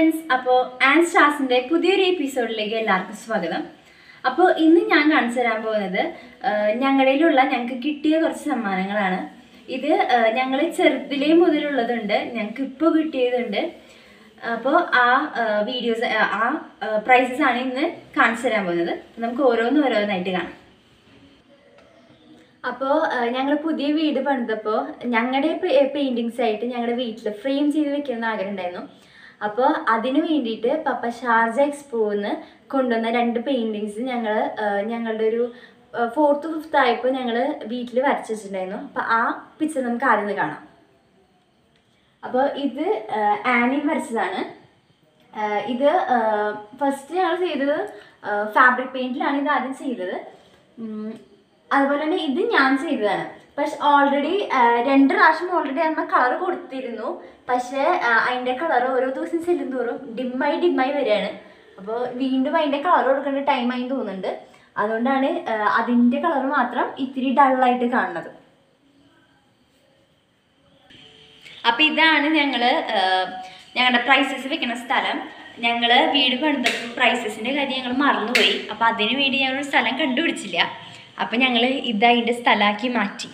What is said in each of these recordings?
Friends, അപ്പോൾ and സ്റ്റാർസിൻ്റെ പുതിയൊരു എപ്പിസോഡിലേക്ക് എല്ലാവർക്കും സ്വാഗതം. അപ്പോൾ ഇന്ന് ഞാൻ കാണിച്ചു തരാൻ പോകുന്നത് ഞങ്ങൾക്ക് കിട്ടിയ കുറച്ച് സമ്മാനങ്ങളാണ്. ഇത് ഞങ്ങൾ ചെറുതിലേ മുതലുള്ളതുണ്ട്, ഞങ്ങൾക്ക് ഇപ്പോൾ കിട്ടിയതുണ്ട്. അപ്പോൾ ആ വീഡിയോസ് പ്രൈസസ് ആണ് ഇന്ന് കാണിച്ചു തരാൻ പോകുന്നത്. നമുക്ക് ഓരോന്നായിട്ട് കാണാം. അപ്പോൾ ഞങ്ങൾ പുതിയ വീട് പണിതപ്പോൾ ഞങ്ങളുടെ പെയിൻറ്റിങ്സ് ആയിട്ട് ഞങ്ങളുടെ വീട്ടിൽ ഫ്രെയിം ചെയ്ത് വെക്കണമെന്ന് ആഗ്രഹം ഉണ്ടായിരുന്നു. അപ്പോൾ അതിന് വേണ്ടിയിട്ട് പപ്പ ഷാർജ എക്സ്പോന്ന് കൊണ്ടുവന്ന 2 പെയിൻറ്റിങ്സ് ഞങ്ങളുടെ ഒരു 4th 5th ആയപ്പോൾ ഞങ്ങൾ വീട്ടിൽ വരച്ച് വെച്ചിട്ടുണ്ടായിരുന്നു. അപ്പോൾ ആ പിക്ചർ നമുക്ക് ആദ്യം കാണാം. അപ്പോൾ ഇത് ആനി വരച്ചതാണ്. ഇത് ഫസ്റ്റ് ഞങ്ങൾ ചെയ്തത് ഫാബ്രിക് പെയിൻറ്റിലാണ് ഇത് ആദ്യം ചെയ്തത്. അതുപോലെ തന്നെ ഇത് ഞാൻ ചെയ്തതാണ്. പക്ഷെ ഓൾറെഡി 2 പ്രാവശ്യം ഓൾറെഡി അമ്മ കളർ കൊടുത്തിരുന്നു. പക്ഷേ അതിൻ്റെ കളർ ഓരോ ദിവസം ചെല്ലും തോറും ഡിമ്മായി വരികയാണ്. അപ്പോൾ വീണ്ടും അതിൻ്റെ കളർ കൊടുക്കേണ്ട ടൈമായി തോന്നുന്നുണ്ട്. അതുകൊണ്ടാണ് അതിൻ്റെ കളർ മാത്രം ഇത്തിരി ഡള്ളായിട്ട് കാണുന്നത്. അപ്പോൾ ഇതാണ് ഞങ്ങളുടെ പ്രൈസസ് വെക്കുന്ന സ്ഥലം. ഞങ്ങൾ വീട് പണിതപ്പോൾ പ്രൈസസിൻ്റെ കാര്യം ഞങ്ങൾ മറന്നുപോയി. അപ്പോൾ അതിന് വേണ്ടി ഞങ്ങളൊരു സ്ഥലം കണ്ടുപിടിച്ചില്ല. അപ്പം ഞങ്ങൾ ഇതിൻ്റെ സ്ഥലമാക്കി മാറ്റി.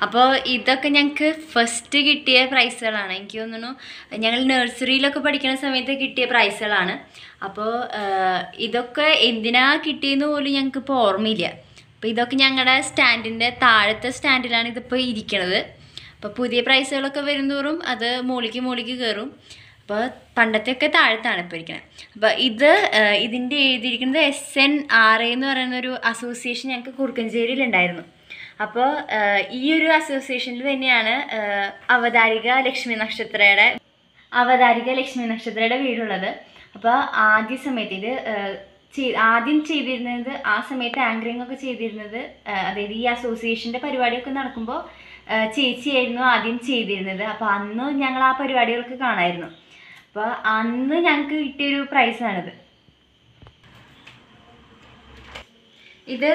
അപ്പോൾ ഇതൊക്കെ ഞങ്ങൾക്ക് ഫസ്റ്റ് കിട്ടിയ പ്രൈസുകളാണ്. എനിക്ക് തോന്നുന്നു ഞങ്ങൾ നഴ്സറിയിലൊക്കെ പഠിക്കുന്ന സമയത്ത് കിട്ടിയ പ്രൈസുകളാണ്. അപ്പോൾ ഇതൊക്കെ എന്തിനാ കിട്ടിയെന്ന് പോലും ഞങ്ങൾക്ക് ഇപ്പോൾ ഓർമ്മയില്ല. അപ്പോൾ ഇതൊക്കെ ഞങ്ങളുടെ സ്റ്റാൻഡിൻ്റെ താഴത്തെ സ്റ്റാൻഡിലാണ് ഇതിപ്പോൾ ഇരിക്കണത്. അപ്പോൾ പുതിയ പ്രൈസുകളൊക്കെ വരുന്തോറും അത് മോളിക്ക് കയറും. അപ്പോൾ പണ്ടത്തെയൊക്കെ താഴത്താണ് ഇപ്പോൾ ഇരിക്കുന്നത്. അപ്പോൾ ഇതിൻ്റെ എഴുതിയിരിക്കുന്നത് SNRA എന്ന് പറയുന്നൊരു അസോസിയേഷൻ ഞങ്ങൾക്ക് കുറുക്കഞ്ചേരിയിലുണ്ടായിരുന്നു. അപ്പോൾ ഈ ഒരു അസോസിയേഷനിൽ തന്നെയാണ് അവതാരിക ലക്ഷ്മി നക്ഷത്രയുടെ വീടുള്ളത്. അപ്പോൾ ആദ്യ സമയത്ത് ആദ്യം ചെയ്തിരുന്നത്, ആ സമയത്ത് ആങ്കറിങ് ഒക്കെ ചെയ്തിരുന്നത്, അതായത് ഈ അസോസിയേഷൻ്റെ പരിപാടിയൊക്കെ നടക്കുമ്പോൾ ചേച്ചിയായിരുന്നു ആദ്യം ചെയ്തിരുന്നത്. അപ്പോൾ അന്ന് ഞങ്ങൾ ആ പരിപാടികളൊക്കെ കാണാമായിരുന്നു. അപ്പോൾ അന്ന് ഞങ്ങൾക്ക് കിട്ടിയൊരു പ്രൈസാണിത്. ഇത്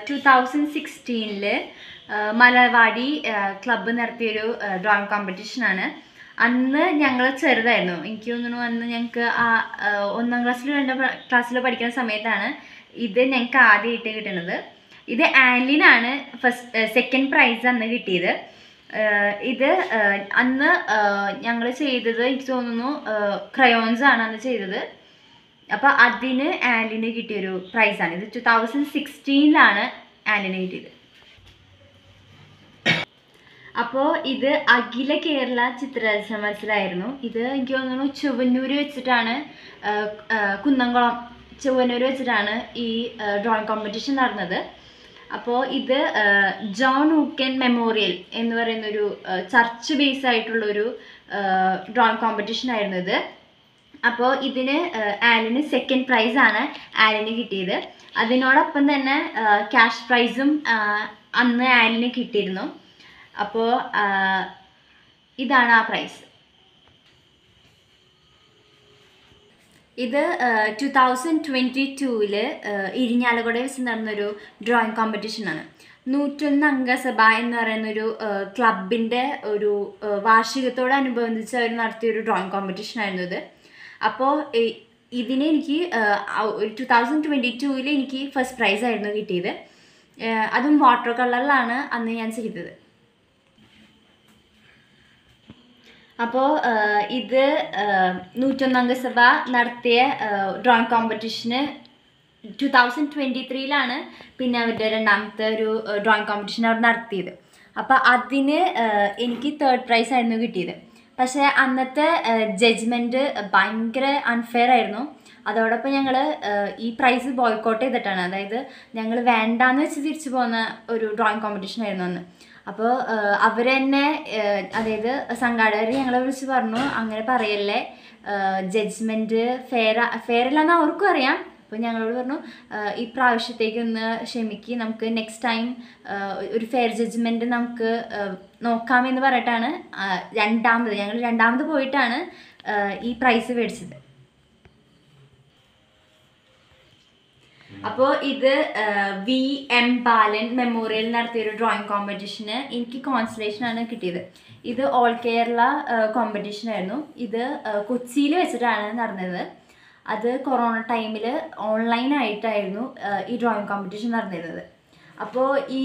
2016 മലർവാടി ക്ലബ്ബ് നടത്തിയൊരു ഡ്രോയിങ് കോമ്പറ്റീഷനാണ്. അന്ന് ഞങ്ങൾ ചെറുതായിരുന്നു. എനിക്ക് തോന്നുന്നു അന്ന് ഞങ്ങൾക്ക് 1ാം ക്ലാസ്സിലോ 2ാം ക്ലാസ്സിലോ പഠിക്കുന്ന സമയത്താണ് ഇത് ഞങ്ങൾക്ക് ആദ്യമായിട്ട് കിട്ടുന്നത്. ഇത് ആൻലിനാണ് സെക്കൻഡ് പ്രൈസ് അന്ന് കിട്ടിയത്. ഇത് അന്ന് ഞങ്ങൾ ചെയ്തത് എനിക്ക് തോന്നുന്നു ക്രയോൺസ് ആണ് അന്ന് ചെയ്തത്. അപ്പോൾ അതിന് ആൻലിന് കിട്ടിയൊരു പ്രൈസാണ്. ഇത് 2016 ആൻലിന് കിട്ടിയത്. അപ്പോൾ ഇത് അഖില കേരള ചിത്രരചന മത്സരമായിരുന്നു. ഇത് എനിക്ക് തോന്നുന്നു ചുവന്നൂർ വെച്ചിട്ടാണ് ചുവന്നൂർ വെച്ചിട്ടാണ് ഈ ഡ്രോയിങ് കോമ്പറ്റീഷൻ നടന്നത്. അപ്പോൾ ഇത് ജോൺ ഊക്കൻ മെമ്മോറിയൽ എന്ന് പറയുന്നൊരു ചർച്ച് ബേസ് ആയിട്ടുള്ളൊരു ഡ്രോയിങ് കോമ്പറ്റീഷൻ ആയിരുന്നു ഇത്. അപ്പോൾ ഇതിന് ആലിന് സെക്കൻഡ് പ്രൈസാണ് ആലിന് കിട്ടിയത്. അതിനോടൊപ്പം തന്നെ ക്യാഷ് പ്രൈസും അന്ന് ആലിന് കിട്ടിയിരുന്നു. അപ്പോൾ ഇതാണ് ആ പ്രൈസ്. ഇത് 2022 ഇരിഞ്ഞാലക്കുട വെച്ച് നടന്നൊരു ഡ്രോയിങ് കോമ്പറ്റീഷനാണ്. 101 അംഗസഭ എന്ന് പറയുന്നൊരു ക്ലബിൻ്റെ ഒരു വാർഷികത്തോടനുബന്ധിച്ച് അവർ നടത്തിയൊരു ഡ്രോയിങ് കോമ്പറ്റീഷനായിരുന്നു ഇത്. അപ്പോൾ ഇതിന് എനിക്ക് 2022 എനിക്ക് ഫസ്റ്റ് പ്രൈസായിരുന്നു കിട്ടിയത്. അതും വാട്ടർ കളറിലാണ് അന്ന് ഞാൻ ചെയ്തത്. അപ്പോൾ ഇത് 101 അംഗസഭ നടത്തിയ ഡ്രോയിങ് കോമ്പറ്റീഷന് 2023 പിന്നെ അവരുടെ 2ാമത്തെ ഒരു ഡ്രോയിങ് കോമ്പറ്റീഷൻ അവർ നടത്തിയത്. അപ്പോൾ അതിന് എനിക്ക് 3rd പ്രൈസായിരുന്നു കിട്ടിയത്. പക്ഷേ അന്നത്തെ ജഡ്ജ്മെൻറ്റ് ഭയങ്കര അൺഫെയർ ആയിരുന്നു. അതോടൊപ്പം ഞങ്ങൾ ഈ പ്രൈസ് ബോയ്ക്കോട്ട് ചെയ്തിട്ടാണ്, അതായത് ഞങ്ങൾ വേണ്ടാന്ന് വെച്ച് തിരിച്ചു പോകുന്ന ഒരു ഡ്രോയിങ് കോമ്പറ്റീഷൻ ആയിരുന്നു അന്ന്. അപ്പോൾ അവർ തന്നെ, അതായത് സംഘാടകർ ഞങ്ങളെ വിളിച്ച് പറഞ്ഞു, അങ്ങനെ പറയല്ലേ, ജഡ്ജ്മെൻറ്റ് ഫെയർ അല്ലാന്ന് അവർക്കും അറിയാം. അപ്പോൾ ഞങ്ങളോട് പറഞ്ഞു, ഈ പ്രാവശ്യത്തേക്കൊന്ന് ക്ഷമിക്ക്, നമുക്ക് നെക്സ്റ്റ് ടൈം ഒരു ഫെയർ ജഡ്ജ്മെൻറ്റ് നമുക്ക് നോക്കാമെന്ന് പറഞ്ഞിട്ടാണ് ഞങ്ങൾ രണ്ടാമത് പോയിട്ടാണ് ഈ പ്രൈസ് മേടിച്ചത്. അപ്പോൾ ഇത് വി എം ബാലൻ മെമ്മോറിയൽ നടത്തിയൊരു ഡ്രോയിങ് കോമ്പറ്റീഷന് എനിക്ക് കോൺസലേഷനാണ് കിട്ടിയത്. ഇത് ഓൾ കേരള കോമ്പറ്റീഷൻ ആയിരുന്നു. ഇത് കൊച്ചിയിൽ വെച്ചിട്ടാണ് നടന്നത്. അത് കൊറോണ ടൈമിൽ ഓൺലൈനായിട്ടായിരുന്നു ഈ ഡ്രോയിങ് കോമ്പറ്റീഷൻ നടന്നിരുന്നത്. അപ്പോൾ ഈ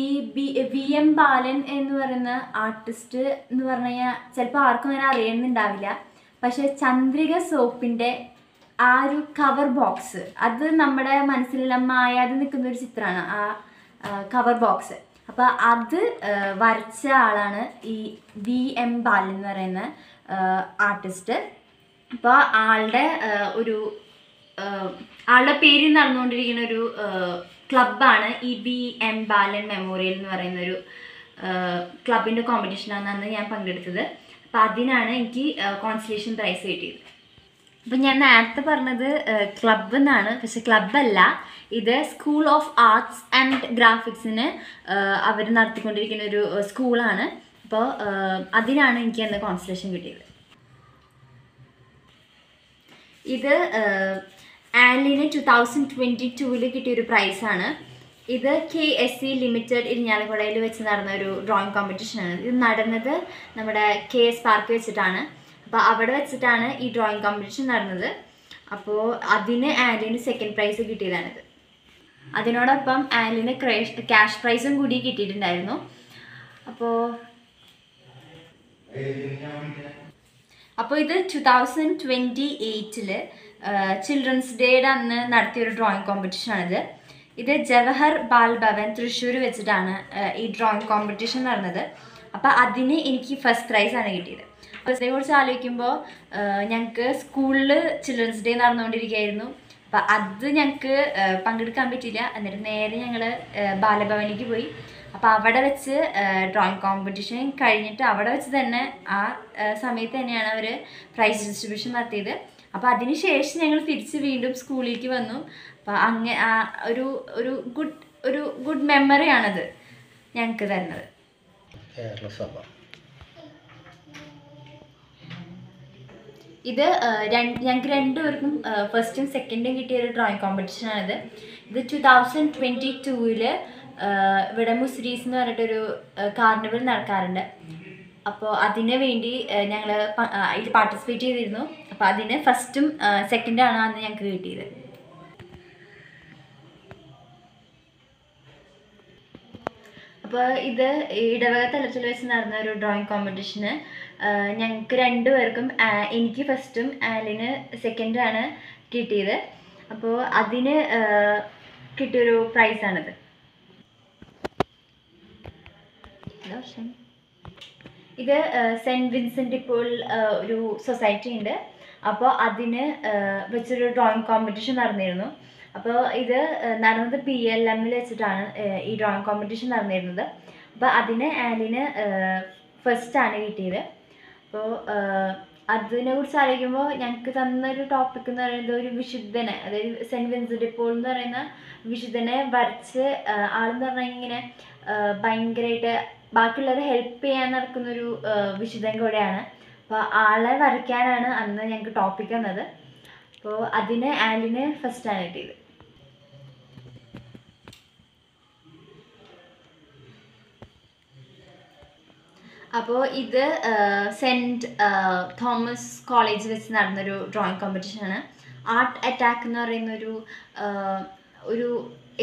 വി എം ബാലൻ എന്ന് പറയുന്ന ആർട്ടിസ്റ്റ് എന്ന് പറഞ്ഞു കഴിഞ്ഞാൽ ചിലപ്പോൾ ആർക്കും അങ്ങനെ അറിയുന്നുണ്ടാവില്ല. പക്ഷേ ചന്ദ്രിക സോപ്പിൻ്റെ ആ ഒരു കവർ ബോക്സ് അത് നമ്മുടെ മനസ്സിലെല്ലാം മായാതെ നിൽക്കുന്ന ഒരു ചിത്രമാണ് ആ കവർ ബോക്സ്. അപ്പോൾ അത് വരച്ച ആളാണ് ഈ വി എം ബാലൻ എന്ന് പറയുന്ന ആർട്ടിസ്റ്റ്. അപ്പോൾ ആളുടെ പേരിൽ നടന്നുകൊണ്ടിരിക്കുന്ന ഒരു ക്ലബ്ബാണ് ഈ വി എം ബാലൻ മെമ്മോറിയൽ എന്ന് പറയുന്നൊരു ക്ലബിൻ്റെ കോമ്പറ്റീഷനാണ് അന്ന് ഞാൻ പങ്കെടുത്തത്. അപ്പോൾ അതിനാണ് എനിക്ക് കോൺസലേഷൻ പ്രൈസ് കിട്ടിയത്. അപ്പം ഞാൻ നേരത്തെ പറഞ്ഞത് ക്ലബ് എന്നാണ്, പക്ഷെ ക്ലബ്ബല്ല, ഇത് സ്കൂൾ ഓഫ് ആർട്സ് ആൻഡ് ഗ്രാഫിക്സിന് അവർ നടത്തിക്കൊണ്ടിരിക്കുന്ന ഒരു സ്കൂളാണ്. അപ്പോൾ അതിനാണ് എനിക്ക് അന്ന് കോൺസലേഷൻ കിട്ടിയത്. ഇത് ആലിന് 2022 കിട്ടിയൊരു പ്രൈസാണ്. ഇത് KSC ലിമിറ്റഡ് ഇരിഞ്ഞാലക്കുടയിൽ വെച്ച് നടന്ന ഒരു ഡ്രോയിങ് കോമ്പറ്റീഷനാണ്. ഇത് നടന്നത് നമ്മുടെ KS പാർക്ക് വെച്ചിട്ടാണ്. അപ്പോൾ അവിടെ വെച്ചിട്ടാണ് ഈ ഡ്രോയിങ് കോമ്പറ്റീഷൻ നടന്നത്. അപ്പോൾ അതിന് ആലിന് സെക്കൻഡ് പ്രൈസ് കിട്ടിയതാണിത്. അതിനോടൊപ്പം ആലിന് ക്യാഷ് പ്രൈസും കൂടി കിട്ടിയിട്ടുണ്ടായിരുന്നു. അപ്പോൾ ഇത് 2028 ചിൽഡ്രൻസ് ഡേയുടെ അന്ന് നടത്തിയൊരു ഡ്രോയിങ് കോമ്പറ്റീഷനാണിത്. ഇത് ജവഹർ ബാൽ ഭവൻ തൃശ്ശൂർ വെച്ചിട്ടാണ് ഈ ഡ്രോയിങ് കോമ്പറ്റീഷൻ നടന്നത്. അപ്പോൾ അതിന് എനിക്ക് ഫസ്റ്റ് പ്രൈസാണ് കിട്ടിയത്. അപ്പോൾ ഇതിനെക്കുറിച്ച് ആലോചിക്കുമ്പോൾ ഞങ്ങൾക്ക് സ്കൂളിൽ ചിൽഡ്രൻസ് ഡേ നടന്നുകൊണ്ടിരിക്കുകയായിരുന്നു. അപ്പോൾ അത് ഞങ്ങൾക്ക് പങ്കെടുക്കാൻ പറ്റിയില്ല. എന്നിട്ട് നേരെ ഞങ്ങൾ ബാലഭവനിലേക്ക് പോയി. അപ്പോൾ അവിടെ വെച്ച് ഡ്രോയിങ് കോമ്പറ്റീഷൻ കഴിഞ്ഞിട്ട് അവിടെ വെച്ച് തന്നെ ആ സമയത്ത് തന്നെയാണ് അവർ പ്രൈസ് ഡിസ്ട്രിബ്യൂഷൻ നടത്തിയത്. അപ്പോൾ അതിന് ശേഷം ഞങ്ങൾ തിരിച്ച് വീണ്ടും സ്കൂളിലേക്ക് വന്നു. അപ്പോൾ അങ്ങനെ ഒരു ഗുഡ് മെമ്മറിയാണത് ഞങ്ങൾക്ക് തരുന്നത്. ഇത് ഞങ്ങൾക്ക് രണ്ടുപേർക്കും ഫസ്റ്റും സെക്കൻഡും കിട്ടിയ ഒരു ഡ്രോയിങ് കോമ്പറ്റീഷനാണിത്. ഇത് 2022 ഇവിടെ മുസ്രീസ് എന്ന് പറഞ്ഞിട്ടൊരു കാർണിവൽ നടക്കാറുണ്ട്. അപ്പോൾ അതിന് വേണ്ടി ഞങ്ങൾ ഇതിൽ പാർട്ടിസിപ്പേറ്റ് ചെയ്തിരുന്നു. അപ്പോൾ അതിന് ഫസ്റ്റും സെക്കൻഡാണ് അന്ന് ഞങ്ങൾക്ക് കിട്ടിയത്. അപ്പോൾ ഇത് ഇടവക തലത്തിൽ വെച്ച് നടന്ന ഒരു ഡ്രോയിങ് കോമ്പറ്റീഷന് ഞങ്ങൾക്ക് രണ്ടുപേർക്കും എനിക്ക് ഫസ്റ്റും ആലിന് സെക്കൻഡാണ് കിട്ടിയത്. അപ്പോൾ അതിന് കിട്ടിയൊരു പ്രൈസാണിത്. ഇത് സെൻറ്റ് വിൻസെൻ്റ് ഇപ്പോൾ ഒരു സൊസൈറ്റി ഉണ്ട്. അപ്പോൾ അതിന് വെച്ചൊരു ഡ്രോയിങ് കോമ്പറ്റീഷൻ നടന്നിരുന്നു. അപ്പോൾ ഇത് നടന്നത് PLM വെച്ചിട്ടാണ് ഈ ഡ്രോയിങ് കോമ്പറ്റീഷൻ നടന്നിരുന്നത്. അപ്പോൾ അതിന് ആലിന് ഫസ്റ്റാണ് കിട്ടിയത്. അപ്പോൾ അതിനെക്കുറിച്ച് ആലോചിക്കുമ്പോൾ ഞങ്ങൾക്ക് തന്നൊരു ടോപ്പിക് എന്ന് പറയുന്നത് ഒരു വിശുദ്ധനെ, അതായത് സെൻറ്റ് വിൻസെൻ്റ് ഇപ്പോൾ എന്ന് പറയുന്ന വിശുദ്ധനെ വരച്ച് ആളെന്ന് പറഞ്ഞാൽ ഇങ്ങനെ ഭയങ്കരമായിട്ട് ബാക്കിയുള്ളവരെ ഹെൽപ്പ് ചെയ്യാൻ നടക്കുന്നൊരു വിശുദ്ധൻ കൂടെയാണ്. അപ്പോൾ ആളെ വരയ്ക്കാനാണ് അന്ന് ഞങ്ങൾക്ക് ടോപ്പിക് തന്നത്. അപ്പോൾ അതിന് ആലിന് ഫസ്റ്റാണ് കിട്ടിയത്. അപ്പോൾ ഇത് സെൻറ്റ് തോമസ് കോളേജ് വെച്ച് നടന്നൊരു ഡ്രോയിങ് കോമ്പറ്റീഷനാണ്. ആർട്ട് അറ്റാക്ക് എന്ന് പറയുന്നൊരു ഒരു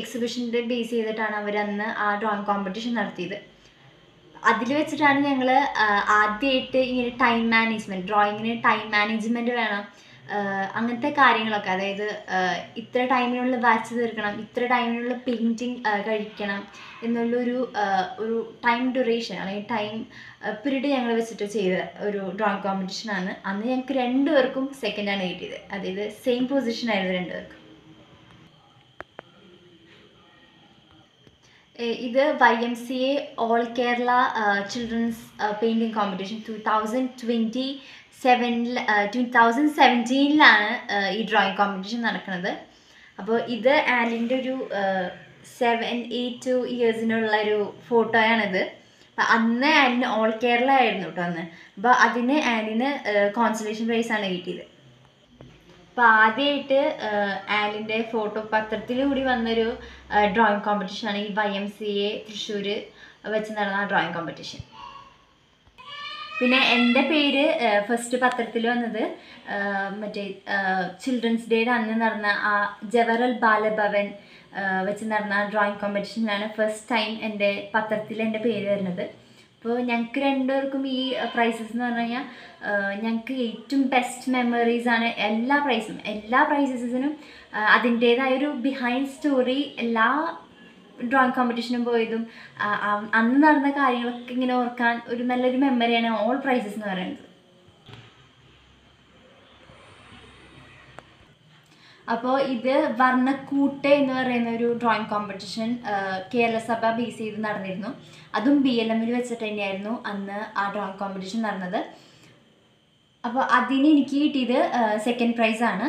എക്സിബിഷൻ്റെ ബേസ് ചെയ്തിട്ടാണ് അവരന്ന് ആ ഡ്രോയിങ് കോമ്പറ്റീഷൻ നടത്തിയത്. അതിൽ വെച്ചിട്ടാണ് ഞങ്ങൾ ആദ്യമായിട്ട് ഇങ്ങനെ ടൈം മാനേജ്മെൻറ്റ്, ഡ്രോയിങ്ങിന് ടൈം മാനേജ്മെൻറ്റ് വേണം, അങ്ങനത്തെ കാര്യങ്ങളൊക്കെ, അതായത് ഇത്ര ടൈമിനുള്ളിൽ വരച്ച് തീർക്കണം, ഇത്ര ടൈമിനുള്ള പെയിൻറ്റിങ് കഴിക്കണം എന്നുള്ളൊരു ടൈം ഡ്യൂറേഷൻ അല്ലെങ്കിൽ ടൈം പീരീഡ് ഞങ്ങൾ വെച്ചിട്ട് ചെയ്ത ഒരു ഡ്രോയിങ് കോമ്പറ്റീഷനാണ്. അന്ന് ഞങ്ങൾക്ക് രണ്ടുപേർക്കും സെക്കൻഡാണ് കിട്ടിയത്. അതായത് സെയിം പൊസിഷനായിരുന്നു രണ്ടുപേർക്കും. ഇത് YMCA all Kerala children's painting competition 2017 ഈ ഡ്രോയിങ് കോമ്പറ്റീഷൻ നടക്കുന്നത്. അപ്പോൾ ഇത് ആലിൻ്റെ ഒരു 7-8 ഇയേഴ്സിനുള്ള ഒരു ഫോട്ടോയാണിത്. അപ്പം അന്ന് ആലിന് ഓൾ കേരള ആയിരുന്നു കേട്ടോ അന്ന്. അപ്പോൾ അതിന് ആലിന് കോൺസലേഷൻ പ്രൈസാണ് കിട്ടിയത്. അപ്പോൾ ആദ്യമായിട്ട് ആലിൻ്റെ ഫോട്ടോ പത്രത്തിൽ കൂടി വന്നൊരു ഡ്രോയിങ് കോമ്പറ്റീഷനാണ് ഈ YMCA തൃശ്ശൂർ വെച്ച് നടന്ന ഡ്രോയിങ് കോമ്പറ്റീഷൻ. പിന്നെ എൻ്റെ പേര് ഫസ്റ്റ് പത്രത്തിൽ വന്നത് മറ്റേ ചിൽഡ്രൻസ് ഡേയുടെ അന്ന് നടന്ന ആ ജവഹർലാൽ ബാലഭവൻ വെച്ച് നടന്ന ഡ്രോയിങ് കോമ്പറ്റീഷനിലാണ് ഫസ്റ്റ് ടൈം എൻ്റെ പത്രത്തിൽ എൻ്റെ പേര് വരുന്നത്. അപ്പോൾ ഞങ്ങൾക്ക് രണ്ടുപേർക്കും ഈ പ്രൈസസ് എന്ന് പറഞ്ഞു കഴിഞ്ഞാൽ ഞങ്ങൾക്ക് ഏറ്റവും ബെസ്റ്റ് മെമ്മറീസാണ്. എല്ലാ പ്രൈസസിനും അതിൻ്റേതായൊരു ബിഹൈൻഡ് സ്റ്റോറി എല്ലാ ഡ്രോയിങ് കോമ്പറ്റീഷനും പോയതും അന്ന് നടന്ന കാര്യങ്ങളൊക്കെ ഇങ്ങനെ ഓർക്കാൻ ഒരു നല്ലൊരു മെമ്മറിയാണ് ഓൾ പ്രൈസസ് എന്ന് പറയുന്നത്. അപ്പോൾ ഇത് വർണ്ണക്കൂട്ട് എന്ന് പറയുന്ന ഒരു ഡ്രോയിങ് കോമ്പറ്റീഷൻ കേരളസഭ ബേസ് ചെയ്ത് നടന്നിരുന്നു. അതും BLMൽ വെച്ചിട്ട് തന്നെയായിരുന്നു അന്ന് ആ ഡ്രോയിങ് കോമ്പറ്റീഷൻ നടന്നത്. അപ്പോൾ അതിന് എനിക്ക് കിട്ടിയത് സെക്കൻഡ് പ്രൈസാണ്.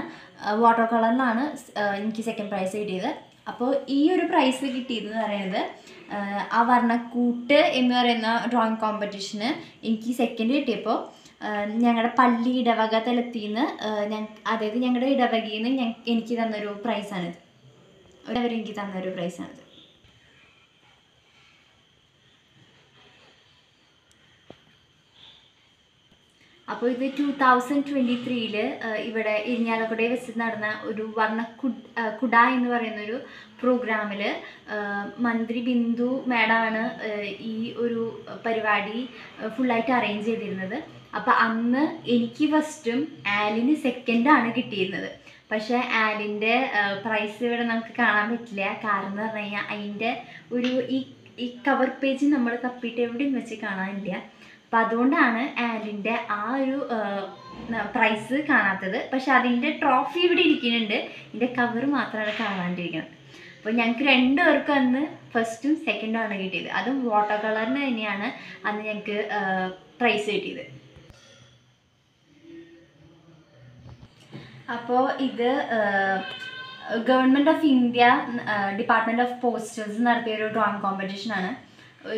വാട്ടർ കളറിലാണ് എനിക്ക് സെക്കൻഡ് പ്രൈസ് കിട്ടിയത്. അപ്പോൾ ഈ ഒരു പ്രൈസ് കിട്ടിയതെന്ന് പറയുന്നത് ആ വർണ്ണക്കൂട്ട് എന്ന് പറയുന്ന ഡ്രോയിങ് കോമ്പറ്റീഷന് എനിക്ക് സെക്കൻഡ് കിട്ടിയപ്പോൾ ഞങ്ങളുടെ പള്ളി ഇടവക തലത്തിൽ നിന്ന് അതായത് ഞങ്ങളുടെ ഇടവകയിൽ നിന്ന് എനിക്ക് തന്നൊരു പ്രൈസാണിത്. അവരെനിക്ക് തന്നൊരു പ്രൈസാണിത്. അപ്പോൾ ഇത് 2023 ഇവിടെ ഇരിഞ്ഞാലക്കുടയിൽ വെച്ച് നടന്ന ഒരു കുട എന്ന് പറയുന്നൊരു പ്രോഗ്രാമിൽ മന്ത്രി ബിന്ദു മാഡമാണ് ഈ ഒരു പരിപാടി ഫുള്ളായിട്ട് അറേഞ്ച് ചെയ്തിരുന്നത്. അപ്പോൾ അന്ന് എനിക്ക് ഫസ്റ്റും ആലിന് സെക്കൻഡാണ് കിട്ടിയിരുന്നത്. പക്ഷേ ആലിൻ്റെ പ്രൈസ് ഇവിടെ നമുക്ക് കാണാൻ പറ്റില്ല. കാരണം എന്ന് പറഞ്ഞു കഴിഞ്ഞാൽ അതിൻ്റെ ഒരു ഈ കവർ പേജ് നമ്മൾ തപ്പിയിട്ട് എവിടെയും വെച്ച് കാണാനില്ല. അപ്പം അതുകൊണ്ടാണ് ആലിൻ്റെ ആ ഒരു പ്രൈസ് കാണാത്തത്. പക്ഷെ അതിൻ്റെ ട്രോഫി ഇവിടെ ഇരിക്കുന്നുണ്ട്, ഇതിൻ്റെ കവർ മാത്രമാണ് കാണാണ്ടിരിക്കുന്നത്. അപ്പോൾ ഞങ്ങൾക്ക് രണ്ടുപേർക്കും അന്ന് ഫസ്റ്റും സെക്കൻഡും ആണ് കിട്ടിയത്. അതും വാട്ടർ കളറിന് തന്നെയാണ് അന്ന് ഞങ്ങൾക്ക് പ്രൈസ് കിട്ടിയത്. അപ്പോൾ ഇത് government of India department of posters നടത്തിയൊരു ഡ്രോയിങ് കോമ്പറ്റീഷനാണ്.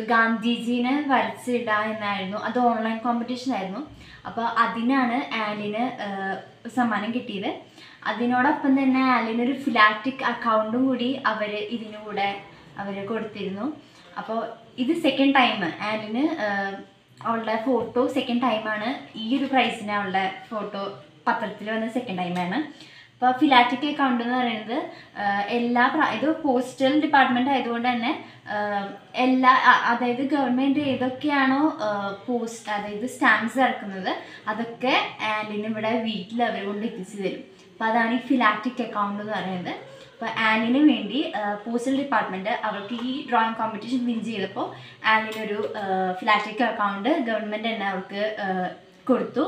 ഗാന്ധിജീനെ വരച്ചിടുക എന്നായിരുന്നു. അത് ഓൺലൈൻ കോമ്പറ്റീഷൻ ആയിരുന്നു. അപ്പോൾ അതിനാണ് ആലിന് സമ്മാനം കിട്ടിയത്. അതിനോടൊപ്പം തന്നെ ആലിനൊരു ഫിലാറ്റിക് അക്കൗണ്ടും കൂടി ഇതിനു കൂടെ അവർ കൊടുത്തിരുന്നു. അപ്പോൾ ഇത് സെക്കൻഡ് ടൈം ആലിന് അവളുടെ ഫോട്ടോ സെക്കൻഡ് ടൈമാണ് ഈ ഒരു പ്രൈസിന് അവളുടെ ഫോട്ടോ പത്രത്തിൽ വന്ന സെക്കൻഡ് ടൈമാണ്. അപ്പോൾ ഫിലാറ്റിക് അക്കൗണ്ട് എന്ന് പറയുന്നത് ഇത് പോസ്റ്റൽ ഡിപ്പാർട്ട്മെൻറ്റ് ആയതുകൊണ്ട് തന്നെ അതായത് ഗവൺമെൻറ് ഏതൊക്കെയാണോ അതായത് സ്റ്റാമ്പ്സ് ഇറക്കുന്നത് അതൊക്കെ ആലിന് ഇവിടെ വീട്ടിൽ അവർ കൊണ്ട് എത്തിച്ചു തരും. അപ്പോൾ അതാണ് ഈ ഫിലാറ്റിക് അക്കൗണ്ട് എന്ന് പറയുന്നത്. അപ്പോൾ ആലിന് വേണ്ടി പോസ്റ്റൽ ഡിപ്പാർട്ട്മെൻറ്റ് അവർക്ക് ഈ ഡ്രോയിങ് കോമ്പറ്റീഷൻ വിൻ ചെയ്തപ്പോൾ ആലിനൊരു ഫിലാറ്റിക് അക്കൗണ്ട് ഗവൺമെൻറ് തന്നെ അവർക്ക് കൊടുത്തു.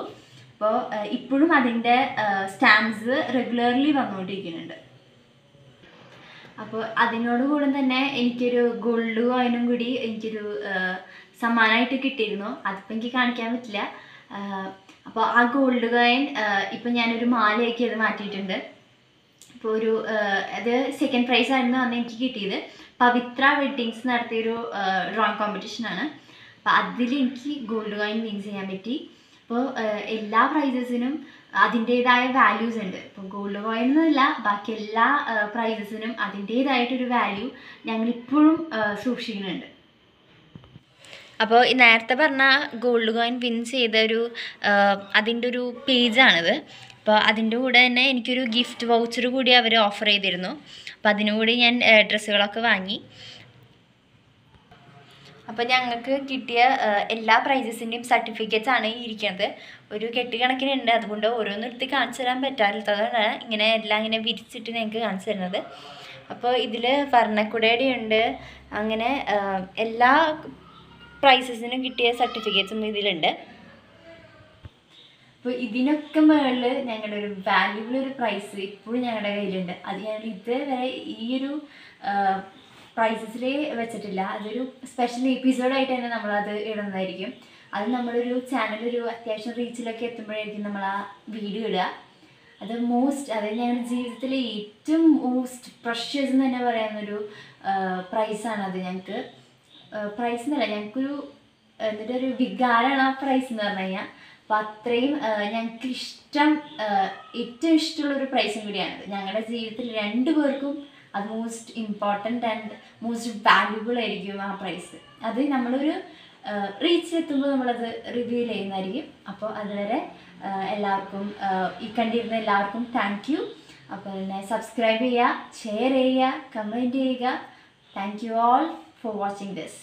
അപ്പോൾ ഇപ്പോഴും അതിൻ്റെ സ്റ്റാമ്പ്സ് റെഗുലർലി വന്നുകൊണ്ടിരിക്കുന്നുണ്ട്. അപ്പോൾ അതിനോടുകൂടെ തന്നെ എനിക്കൊരു ഗോൾഡ് കോയിനും കൂടി എനിക്കൊരു സമ്മാനമായിട്ട് കിട്ടിയിരുന്നു. അതിപ്പോൾ എനിക്ക് കാണിക്കാൻ പറ്റില്ല. അപ്പോൾ ആ ഗോൾഡ് കോയിൻ ഇപ്പം ഞാനൊരു മാലയാക്കി അത് മാറ്റിയിട്ടുണ്ട്. അപ്പോൾ അത് സെക്കൻഡ് പ്രൈസ് ആയിരുന്നു അന്ന് എനിക്ക് കിട്ടിയത്. പവിത്ര വെഡ്ഡിങ്സ് നടത്തിയൊരു ഡ്രോയിങ് കോമ്പറ്റീഷനാണ്. അപ്പോൾ അതിൽ എനിക്ക് ഗോൾഡ് കോയിൻ വിൻ ചെയ്യാൻ പറ്റി. അപ്പോൾ എല്ലാ പ്രൈസസിനും അതിൻ്റേതായ വാല്യൂസ് ഉണ്ട്. ഇപ്പോൾ ഗോൾഡ് കോയിൻ എന്നല്ല, ബാക്കി എല്ലാ പ്രൈസസിനും അതിൻ്റേതായിട്ടൊരു വാല്യൂ ഞങ്ങളിപ്പോഴും സൂക്ഷിക്കുന്നുണ്ട്. അപ്പോൾ ഈ നേരത്തെ പറഞ്ഞ ഗോൾഡ് കോയിൻ വിൻ ചെയ്തൊരു അതിൻ്റെ ഒരു പേജാണിത്. അപ്പോൾ അതിൻ്റെ കൂടെ തന്നെ എനിക്കൊരു ഗിഫ്റ്റ് വൗച്ചർ കൂടി അവർ ഓഫർ ചെയ്തിരുന്നു. അപ്പോൾ അതിനുകൂടി ഞാൻ ഡ്രസ്സുകളൊക്കെ വാങ്ങി. അപ്പോൾ ഞങ്ങൾക്ക് കിട്ടിയ എല്ലാ പ്രൈസസിൻ്റെയും സർട്ടിഫിക്കറ്റ്സ് ആണ് ഇരിക്കുന്നത്. ഒരു കെട്ടുകണക്കിനുണ്ട്. അതുകൊണ്ട് ഓരോന്നെടുത്ത് കാണിച്ചു തരാൻ പറ്റാത്തതാണ് ഇങ്ങനെ എല്ലാം ഇങ്ങനെ വിരിച്ചിട്ട് ഞങ്ങൾക്ക് കാണിച്ചു തരുന്നത്. അപ്പോൾ ഇതിൽ വർണ്ണക്കുടയുടെ ഉണ്ട്. അങ്ങനെ എല്ലാ പ്രൈസസിനും കിട്ടിയ സർട്ടിഫിക്കറ്റ്സും ഇതിലുണ്ട്. അപ്പോൾ ഇതിനൊക്കെ മുകളിൽ ഞങ്ങളുടെ ഒരു വാല്യുബിൾ ഒരു പ്രൈസ് ഇപ്പോഴും ഞങ്ങളുടെ കയ്യിലുണ്ട്. അത് ഞങ്ങൾ ഇതുവരെ ഈ ഒരു പ്രൈസസിൽ വെച്ചിട്ടില്ല. അതൊരു സ്പെഷ്യൽ എപ്പിസോഡായിട്ട് തന്നെ നമ്മളത് ഇടുന്നതായിരിക്കും. അത് നമ്മളൊരു ചാനലൊരു അത്യാവശ്യം റീച്ചിലൊക്കെ എത്തുമ്പോഴായിരിക്കും നമ്മൾ ആ വീഡിയോ ഇടുക. അത് അതായത് ഞങ്ങളുടെ ജീവിതത്തിലെ ഏറ്റവും മോസ്റ്റ് പ്രഷ്യസ് എന്ന് തന്നെ പറയാവുന്നൊരു പ്രൈസാണ് അത്. ഞങ്ങൾക്ക് പ്രൈസ് എന്നല്ല, ഞങ്ങൾക്കൊരു എന്നിട്ടൊരു വികാരമാണ് ആ പ്രൈസ് എന്ന് പറഞ്ഞു കഴിഞ്ഞാൽ. അപ്പോൾ അപ്പോൾ അത്രയും ഞങ്ങൾക്ക് ഏറ്റവും ഇഷ്ടമുള്ളൊരു പ്രൈസും കൂടിയാണിത്. ഞങ്ങളുടെ ജീവിതത്തിൽ 2 പേർക്കും അത് most important and most valuable ആയിരിക്കും ആ പ്രൈസ്. അത് നമ്മളൊരു റീച്ചിലെത്തുമ്പോൾ നമ്മളത് റിവീൽ ചെയ്യുന്നതായിരിക്കും. അപ്പോൾ അതുവരെ എല്ലാവർക്കും ഈ കണ്ടിരുന്ന എല്ലാവർക്കും താങ്ക് യു. അപ്പോൾ പിന്നെ സബ്സ്ക്രൈബ് ചെയ്യുക, ഷെയർ ചെയ്യുക, കമൻറ്റ് ചെയ്യുക. Thank you all for watching this.